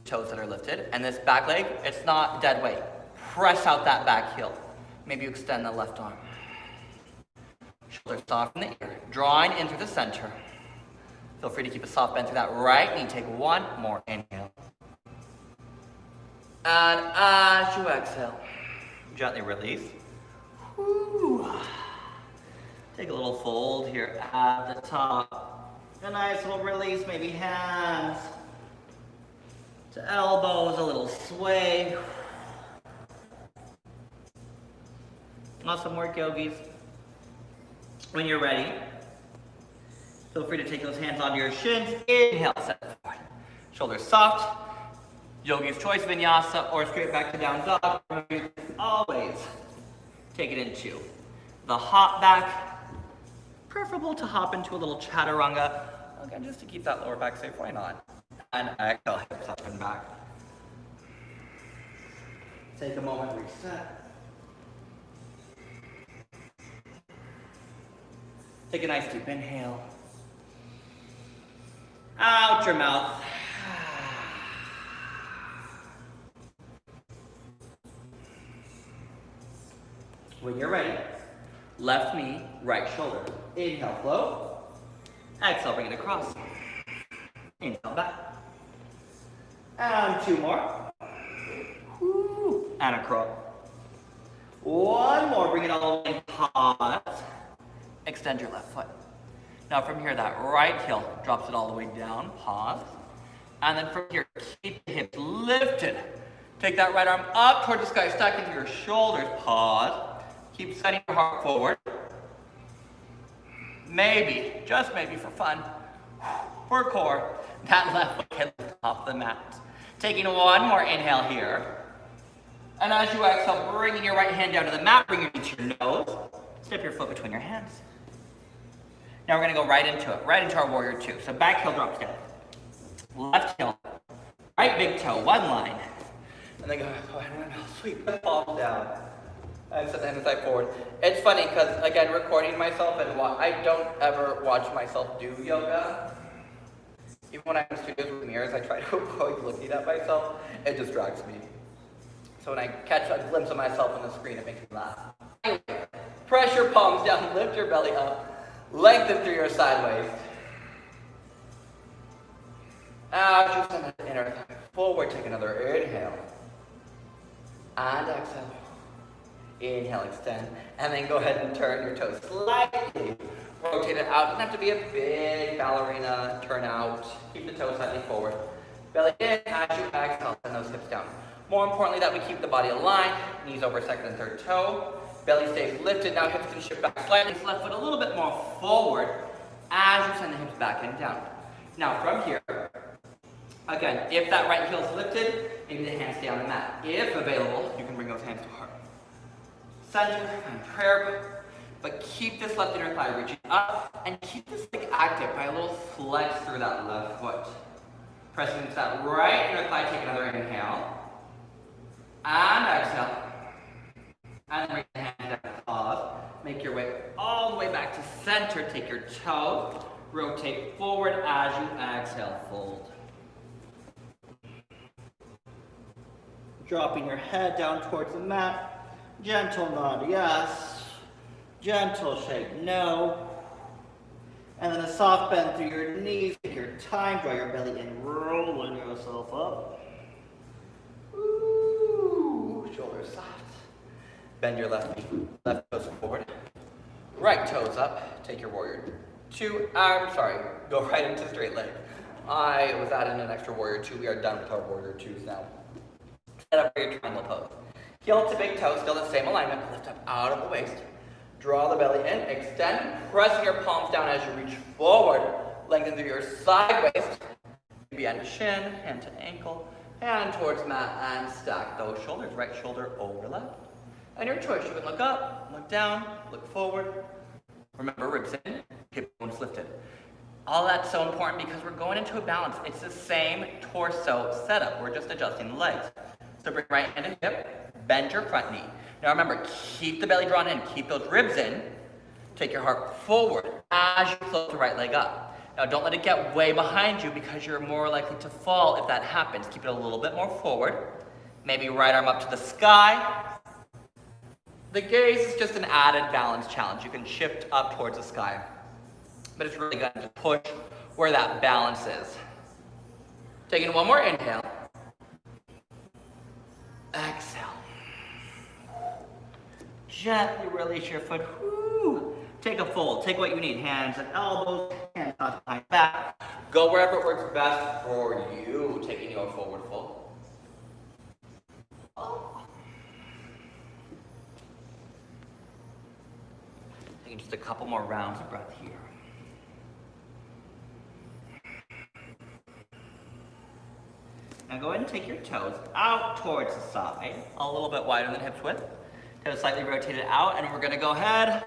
toes that are lifted. And this back leg, it's not dead weight. Press out that back heel. Maybe you extend the left arm. Shoulders soft in the ear. Drawing in through the center. Feel free to keep a soft bend through that right knee. Take one more inhale. And as you exhale, gently release. Woo. Take a little fold here at the top. A nice little release, maybe hands to elbows, a little sway. Awesome work, yogis. When you're ready, feel free to take those hands onto your shins. Inhale, set forward. Shoulders soft. Yogi's choice vinyasa or straight back to down dog. Always take it into the hop back. Preferable to hop into a little chaturanga. Again, just to keep that lower back safe, why not? And exhale, hips up and back. Take a moment, reset. Take a nice deep inhale. Out your mouth. When you're ready, left knee, right shoulder. Inhale, float. Exhale, bring it across. Inhale, back. And two more. Woo. And across. One more, bring it all the way, pause. Extend your left foot. Now from here, that right heel drops it all the way down, pause. And then from here, keep the hips lifted. Take that right arm up towards the sky, stack into your shoulders, pause. Keep sending your heart forward. Maybe, just maybe for fun, for core, that left foot can lift off the mat. Taking one more inhale here. And as you exhale, bringing your right hand down to the mat, bring your knee to your nose. Step your foot between your hands. Now we're going to go right into it, right into our warrior two. So back heel drops down. Left heel, right big toe, one line. And then go ahead and sweep the palms down. And set the hand side forward. It's funny because, again, recording myself and I don't ever watch myself do yoga. Even when I'm in studios with mirrors, I try to avoid looking at myself. It distracts me. So when I catch a glimpse of myself on the screen, it makes me laugh. Anyway, press your palms down, lift your belly up, lengthen through your side waist. Out, you send that inner thigh forward, take another inhale. And exhale. Inhale, extend, and then go ahead and turn your toes slightly. Rotate it out. Doesn't have to be a big ballerina turn out. Keep the toes slightly forward. Belly in, as you exhale, send those hips down. More importantly, that we keep the body aligned. Knees over second and third toe. Belly stays lifted. Now hips can shift back slightly. Left foot a little bit more forward as you send the hips back and down. Now from here, again, if that right heel is lifted, maybe the hands stay on the mat. If available, you can bring those hands to heart. Center and prayer, but keep this left inner thigh reaching up and keep this leg active by a little flex through that left foot. Pressing into that right inner thigh, take another inhale. And exhale. And bring the hand down, pause. Make your way all the way back to center. Take your toes, rotate forward as you exhale, fold. Dropping your head down towards the mat. Gentle nod, yes. Gentle shake, no. And then a soft bend through your knees. Take your time, draw your belly in, rolling yourself up. Ooh, shoulders soft. Bend your left knee, left toes forward. Right toes up. Take your warrior two. Go right into straight leg. I was adding an extra warrior two. We are done with our warrior twos now. Set up for your triangle pose. Heel to big toe, still the same alignment. Lift up out of the waist. Draw the belly in, extend, pressing your palms down as you reach forward. Lengthen through your side waist. Maybe hand to shin, hand to ankle, hand towards mat, and stack those shoulders. Right shoulder over left. And your choice, you can look up, look down, look forward. Remember, ribs in, hip bones lifted. All that's so important because we're going into a balance. It's the same torso setup. We're just adjusting the legs. So bring right hand to hip, bend your front knee. Now remember, keep the belly drawn in, keep those ribs in. Take your heart forward as you float the right leg up. Now don't let it get way behind you because you're more likely to fall if that happens. Keep it a little bit more forward. Maybe right arm up to the sky. The gaze is just an added balance challenge. You can shift up towards the sky. But it's really good to push where that balance is. Taking one more inhale. Exhale. Gently release your foot. Woo. Take a fold. Take what you need. Hands and elbows, hands behind back. Go wherever it works best for you. Taking your forward fold. Taking just a couple more rounds of breath here. Now go ahead and take your toes out towards the side, a little bit wider than hips width. Toes slightly rotated out, and we're gonna go ahead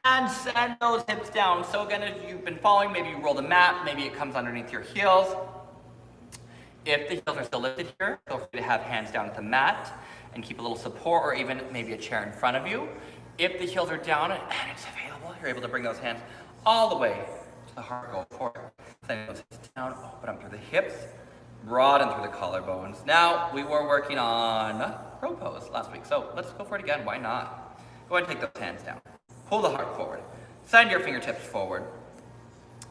and send those hips down. So again, if you've been following, maybe you roll the mat, maybe it comes underneath your heels. If the heels are still lifted here, feel free to have hands down at the mat and keep a little support, or even maybe a chair in front of you. If the heels are down and it's available, you're able to bring those hands all the way to the heart, go forward. Send those hips down, open up through the hips, broaden through the collarbones. Now, we were working on crow pose last week, so let's go for it again. Why not? Go ahead and take those hands down. Pull the heart forward. Send your fingertips forward.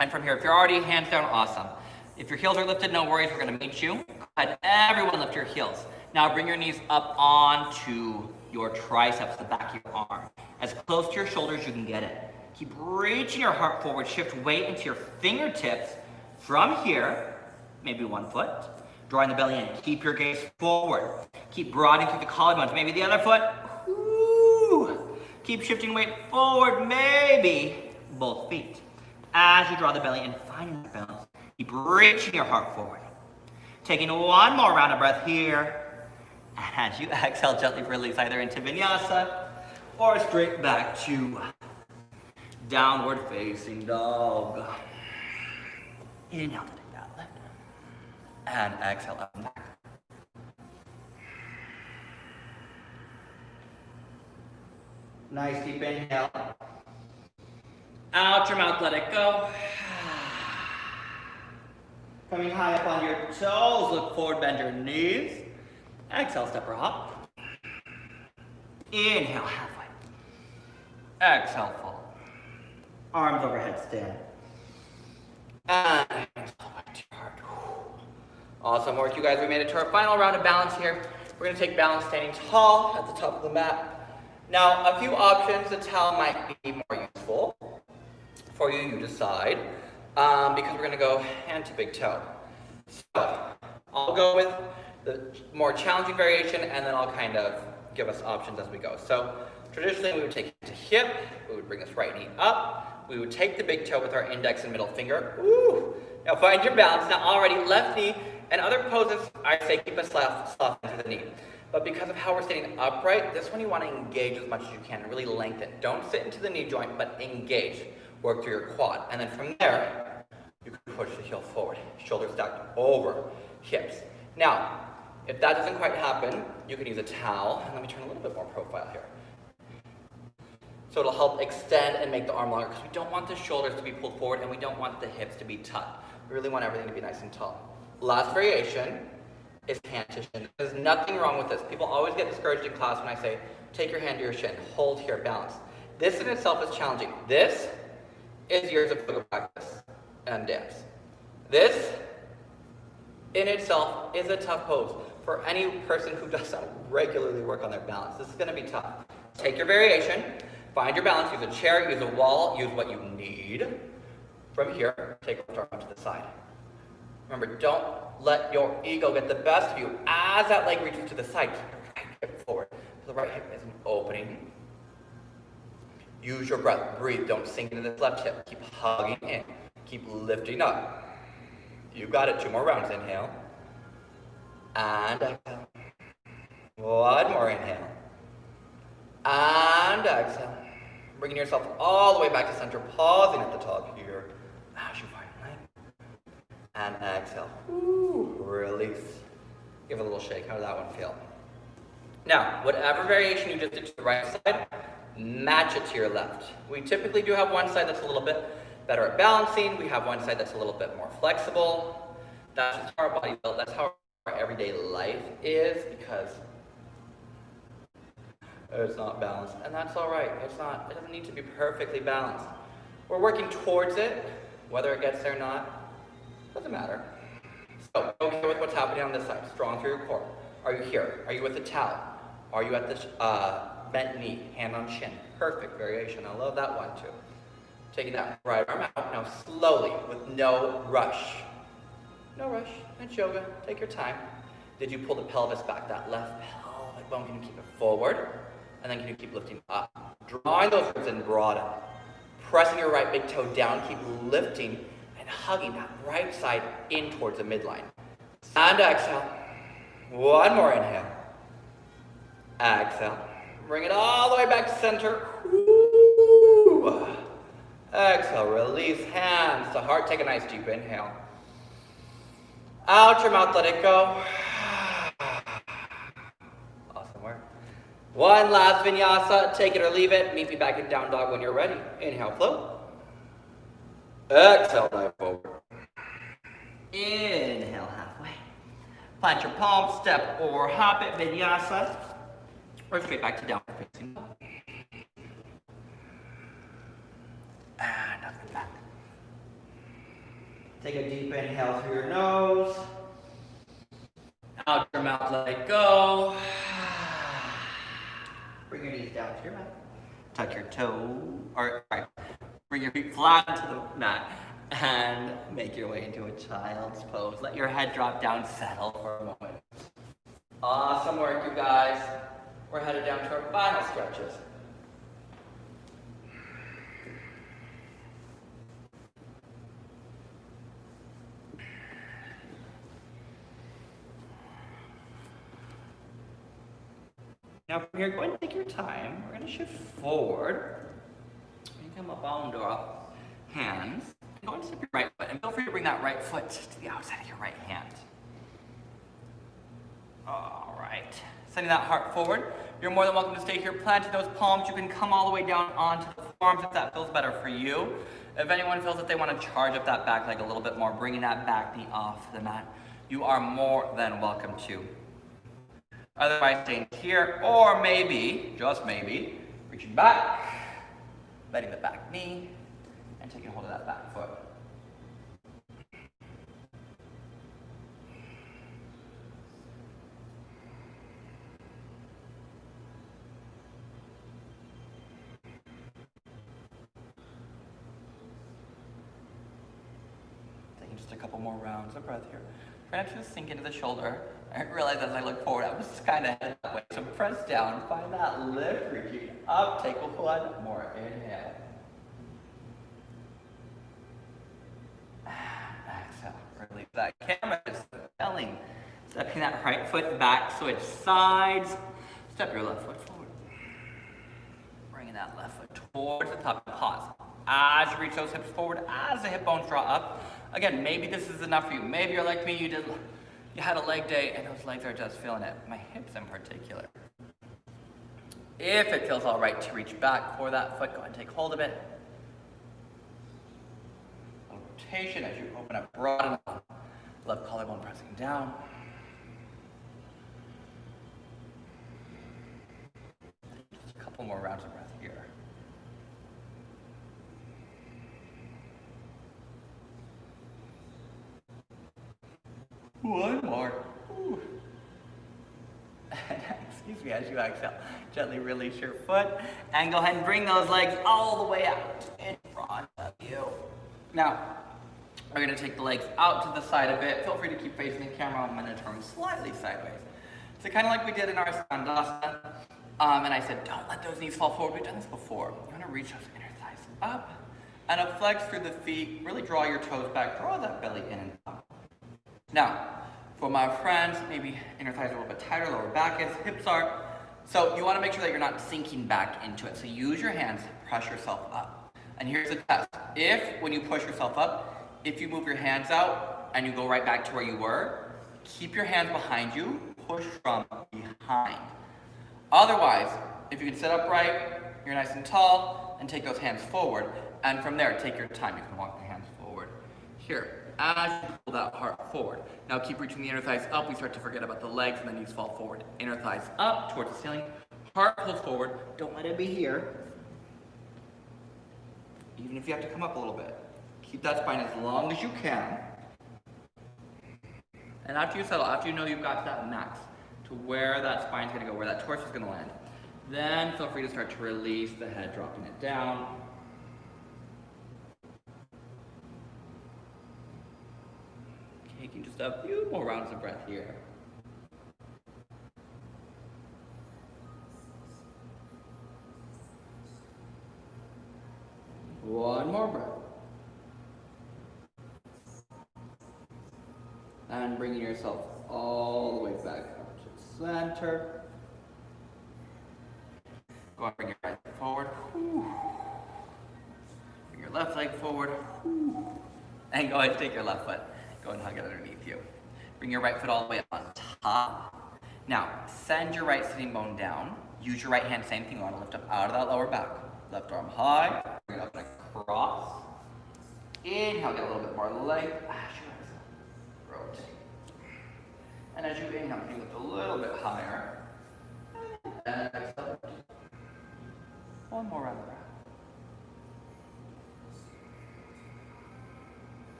And from here, if you're already hands down, awesome. If your heels are lifted, no worries, we're gonna meet you. Go ahead, everyone lift your heels. Now bring your knees up onto your triceps, the back of your arm. As close to your shoulders as you can get it. Keep reaching your heart forward, shift weight into your fingertips. From here, maybe one foot, drawing the belly in. Keep your gaze forward. Keep broadening through the collarbones. Maybe the other foot. Woo. Keep shifting weight forward, maybe both feet. As you draw the belly in, finding that balance. Keep reaching your heart forward. Taking one more round of breath here. And as you exhale, gently release either into vinyasa or straight back to downward facing dog. Inhale to take that lift. And exhale up and back. Nice deep inhale. Out your mouth, let it go. Coming high up on your toes, look forward, bend your knees. Exhale, step or hop. Inhale, halfway. Exhale, fold. Arms overhead, stand. And exhale, back to your heart. Awesome work, you guys. We made it to our final round of balance here. We're gonna take balance standing tall at the top of the mat. Now, a few options. The towel might be more useful for you, you decide. Because we're gonna go hand to big toe. So, I'll go with the more challenging variation, and then I'll kind of give us options as we go. So, traditionally, we would take it to hip, we would bring this right knee up, we would take the big toe with our index and middle finger. Ooh! Now find your balance. Now already left knee, and other poses, I say keep a soft into the knee. But because of how we're sitting upright, this one you want to engage as much as you can and really lengthen. Don't sit into the knee joint, but engage. Work through your quad. And then from there, you can push the heel forward. Shoulders stacked over hips. Now, if that doesn't quite happen, you can use a towel. And let me turn a little bit more profile here. So it'll help extend and make the arm longer because we don't want the shoulders to be pulled forward and we don't want the hips to be tucked. We really want everything to be nice and tall. Last variation is hand to shin. There's nothing wrong with this. People always get discouraged in class when I say, take your hand to your shin, hold here, balance. This in itself is challenging. This is years of yoga practice and dance. This in itself is a tough pose for any person who doesn't regularly work on their balance. This is gonna be tough. Take your variation, find your balance, use a chair, use a wall, use what you need. From here, take a arm to the side. Remember, don't let your ego get the best of you. As that leg reaches to the side, keep your right hip forward. The right hip is opening. Use your breath. Breathe. Don't sink into this left hip. Keep hugging in. Keep lifting up. You got it. 2 more rounds. Inhale. And exhale. 1 more inhale. And exhale. Bringing yourself all the way back to center, pausing at the top here. As you find length. And exhale. Ooh, release. Give it a little shake. How did that one feel? Now, whatever variation you just did to the right side, match it to your left. We typically do have one side that's a little bit better at balancing. We have one side that's a little bit more flexible. That's just how our body built. That's how our everyday life is, because it's not balanced, and that's all right. It doesn't need to be perfectly balanced. We're working towards it. Whether it gets there or not, doesn't matter. So, okay with what's happening on this side. Strong through your core. Are you here? Are you with the towel? Are you at the bent knee, hand on shin? Perfect variation. I love that one too. Taking that right arm out. Now slowly, with no rush. No rush. It's yoga. Take your time. Did you pull the pelvis back? That left pelvic bone, can you keep it forward? And then can you keep lifting up? Drawing those ribs in broaden. Pressing your right big toe down. Keep lifting and hugging that right side in towards the midline. And exhale. One more inhale. Exhale. Bring it all the way back to center. Ooh. Exhale. Release hands to heart. Take a nice deep inhale. Out your mouth. Let it go. Awesome work. One last vinyasa. Take it or leave it. Meet me back in down dog when you're ready. Inhale, float. Exhale, dive forward. Inhale, halfway. Plant your palms, step or hop it, vinyasa. Or straight back to downward facing dog. And up and back. Take a deep inhale through your nose. Out your mouth, let it go. Bring your knees down to your mat. Tuck your toe, or sorry, bring your feet flat into the mat. And make your way into a child's pose. Let your head drop down, settle for a moment. Awesome work, you guys. We're headed down to our final stretches. Now from here, go ahead and take your time. We're going to shift forward. You come up onto our hands. Go and step your right foot, and feel free to bring that right foot to the outside of your right hand. All right. Sending that heart forward. You're more than welcome to stay here. Planting those palms. You can come all the way down onto the forearms if that feels better for you. If anyone feels that they want to charge up that back leg a little bit more, bringing that back knee off the mat, you are more than welcome to. Otherwise, staying here, or maybe, just maybe, reaching back, bending the back knee, and taking hold of that back foot. Taking just a couple more rounds of breath here. Try not to just sink into the shoulder. I realize as I look forward, I was kind of headed that way. So press down, find that lift, reaching up, take one more inhale. Exhale, release that camera, just belling. Stepping that right foot back, switch sides. Step your left foot forward. Bringing that left foot towards the top, pause. As you reach those hips forward, as the hip bones draw up. Again, maybe this is enough for you. Maybe you're like me, you had a leg day and those legs are just feeling it. My hips in particular. If it feels all right to reach back for that foot, go ahead and take hold of it. A rotation as you open up, broaden up. Left collarbone pressing down. Just a couple more rounds of breath here. One more. Ooh. Excuse me, as you exhale, gently release your foot and go ahead and bring those legs all the way out in front of you. Now, we're going to take the legs out to the side a bit. Feel free to keep facing the camera. I'm going to turn slightly sideways. So kind of like we did in our Skandasana. And I said, don't let those knees fall forward. We've done this before. You're going to reach those inner thighs up and up, flex through the feet. Really draw your toes back. Draw that belly in and up. Now, for my friends, maybe inner thighs are a little bit tighter, lower back is, hips are. So you want to make sure that you're not sinking back into it. So use your hands, press yourself up. And here's the test. If, when you push yourself up, if you move your hands out and you go right back to where you were, keep your hands behind you, push from behind. Otherwise, if you can sit upright, you're nice and tall, and take those hands forward. And from there, take your time. You can walk the hands forward. Here, as you pull that heart forward. Now keep reaching the inner thighs up. We start to forget about the legs and the knees fall forward. Inner thighs up towards the ceiling. Heart pulls forward. Don't let it be here. Even if you have to come up a little bit. Keep that spine as long as you can. And after you settle, after you know you've got to that max, to where that spine's going to go, where that torso is going to land, then feel free to start to release the head, dropping it down. Taking just a few more rounds of breath here. One more breath. And bringing yourself all the way back up to the center. Go ahead and bring your right leg forward. Bring your left leg forward. And go ahead and take your left foot. Go ahead and hug it underneath you. Bring your right foot all the way up on top. Now, send your right sitting bone down. Use your right hand, same thing. You want to lift up out of that lower back. Left arm high. Bring it up and across. Inhale, get a little bit more length. Rotate. And as you inhale, you lift a little bit higher. And exhale. One more round of breath.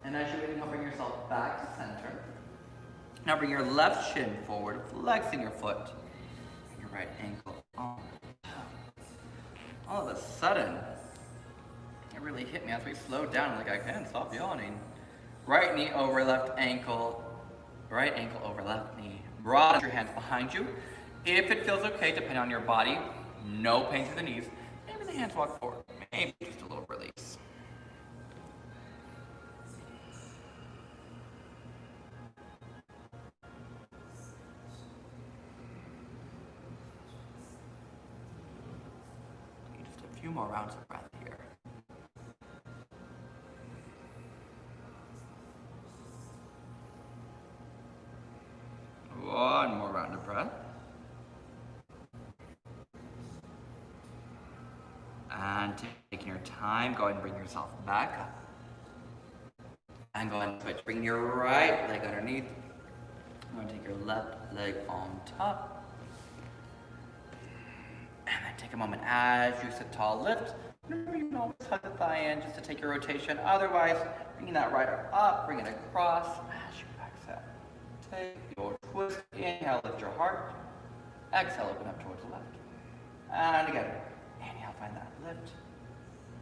And as you inhale, bring yourself back to center. Now bring your left shin forward, flexing your foot. And your right ankle on top. All of a sudden, it really hit me as we slowed down. Like, I can't stop yawning. Right knee over left ankle. Right ankle over left knee. Broaden your hands behind you. If it feels okay, depending on your body, no pain through the knees. Maybe the hands walk forward. Maybe just a little release. Just a few more rounds of breath here. One more round of breath. And taking your time, go ahead and bring yourself back up. And go ahead and switch. Bring your right leg underneath. I'm going to take your left leg on top. And then take a moment as you sit tall, lift. Remember, you can always hug the thigh in just to take your rotation. Otherwise, bringing that right arm up, bring it across as you exhale. Take your twist. Inhale, lift your heart. Exhale, open up towards the left. And again. Inhale, find that lift.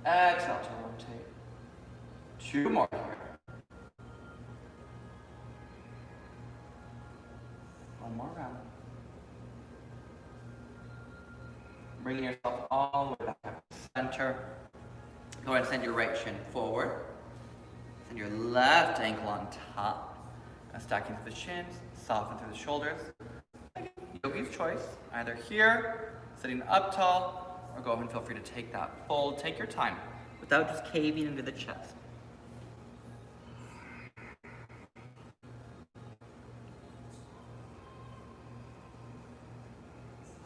Exhale to rotate. Two more here. One more round. Bringing yourself all the way back up to center. Go ahead and send your right shin forward. Send your left ankle on top. And stacking through the shins, soften through the shoulders. Again, yogi's choice. Either here, sitting up tall, or go ahead and feel free to take that fold. Take your time without just caving into the chest.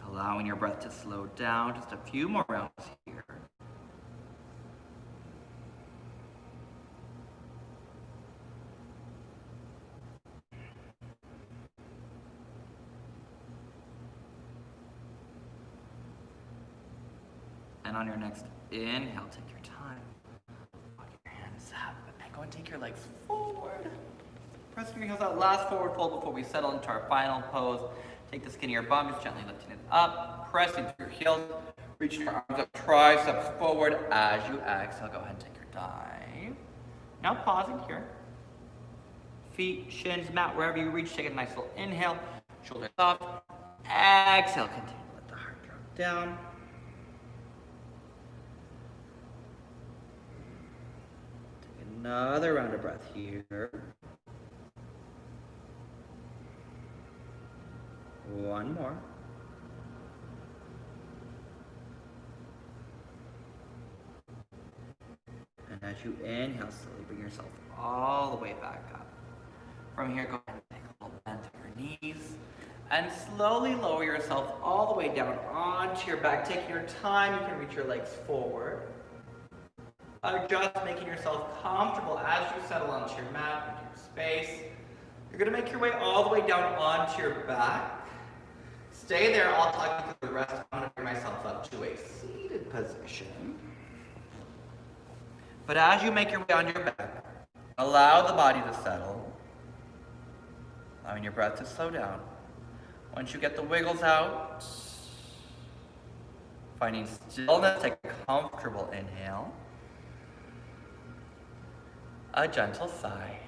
Allowing your breath to slow down. Just a few more rounds here. And on your next inhale, take your time. Walk your hands up and go and take your legs forward. Pressing your heels out, last forward fold before we settle into our final pose. Take the skin of your bum, just gently lifting it up, pressing through your heels, reaching your arms up, triceps forward. As you exhale, go ahead and take your dive. Now pausing here. Feet, shins, mat, wherever you reach, take a nice little inhale, shoulders soft. Exhale, continue to let the heart drop down. Take another round of breath here. One more. And as you inhale, slowly bring yourself all the way back up. From here, go ahead and take a little bend to your knees. And slowly lower yourself all the way down onto your back. Taking your time, you can reach your legs forward. Just making yourself comfortable as you settle onto your mat, into your space. You're going to make your way all the way down onto your back. Stay there. I'll talk you through the rest. I'm going to bring myself up to a seated position. But as you make your way on your back, allow the body to settle, allowing your breath to slow down. Once you get the wiggles out, finding stillness, take a comfortable inhale, a gentle sigh,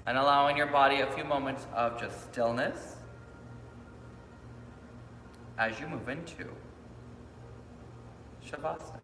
and allowing your body a few moments of just stillness as you move into Shavasana.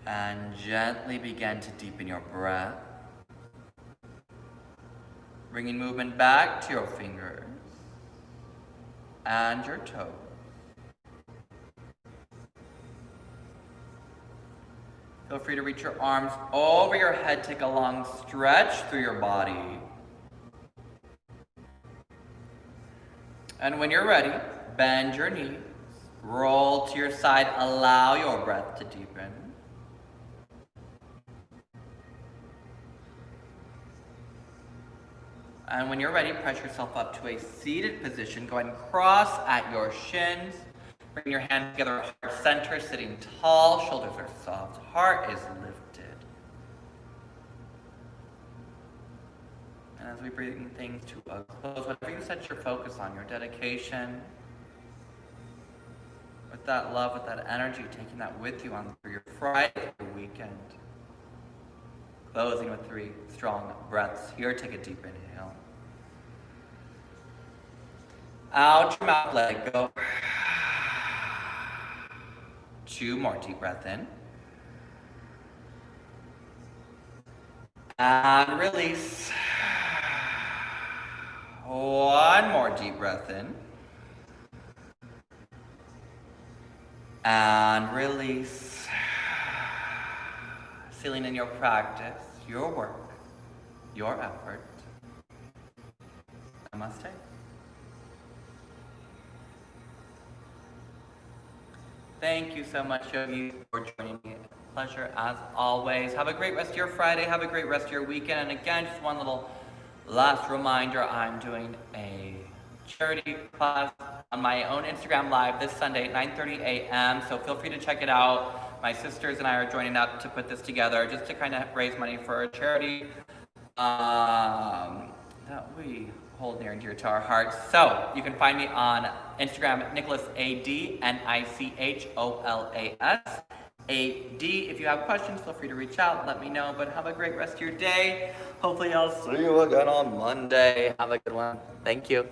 And gently begin to deepen your breath. Bringing movement back to your fingers and your toes. Feel free to reach your arms over your head. Take a long stretch through your body. And when you're ready, bend your knees, roll to your side, allow your breath to deepen. And when you're ready, press yourself up to a seated position. Go ahead and cross at your shins. Bring your hands together at heart center, sitting tall. Shoulders are soft. Heart is lifted. And as we bring things to a close, whatever you set your focus on, your dedication, with that love, with that energy, taking that with you on through your Friday, your weekend. Closing with 3 strong breaths. Here, take a deep inhale. Out your mouth, let it go. 2 more deep breath in. And release. 1 more deep breath in. And release. Sealing in your practice, your work, your effort. Namaste. Thank you so much, Yogi, for joining me. Pleasure as always. Have a great rest of your Friday. Have a great rest of your weekend. And again, just one little last reminder, I'm doing a charity class on my own Instagram Live this Sunday at 9:30 a.m. So feel free to check it out. My sisters and I are joining up to put this together just to kind of raise money for a charity that we hold near and dear to our hearts. So you can find me on Instagram, Nicholas A.D., Nicholas A.D. If you have questions, feel free to reach out, let me know, but have a great rest of your day. Hopefully I'll see you again on Monday. Have a good one. Thank you.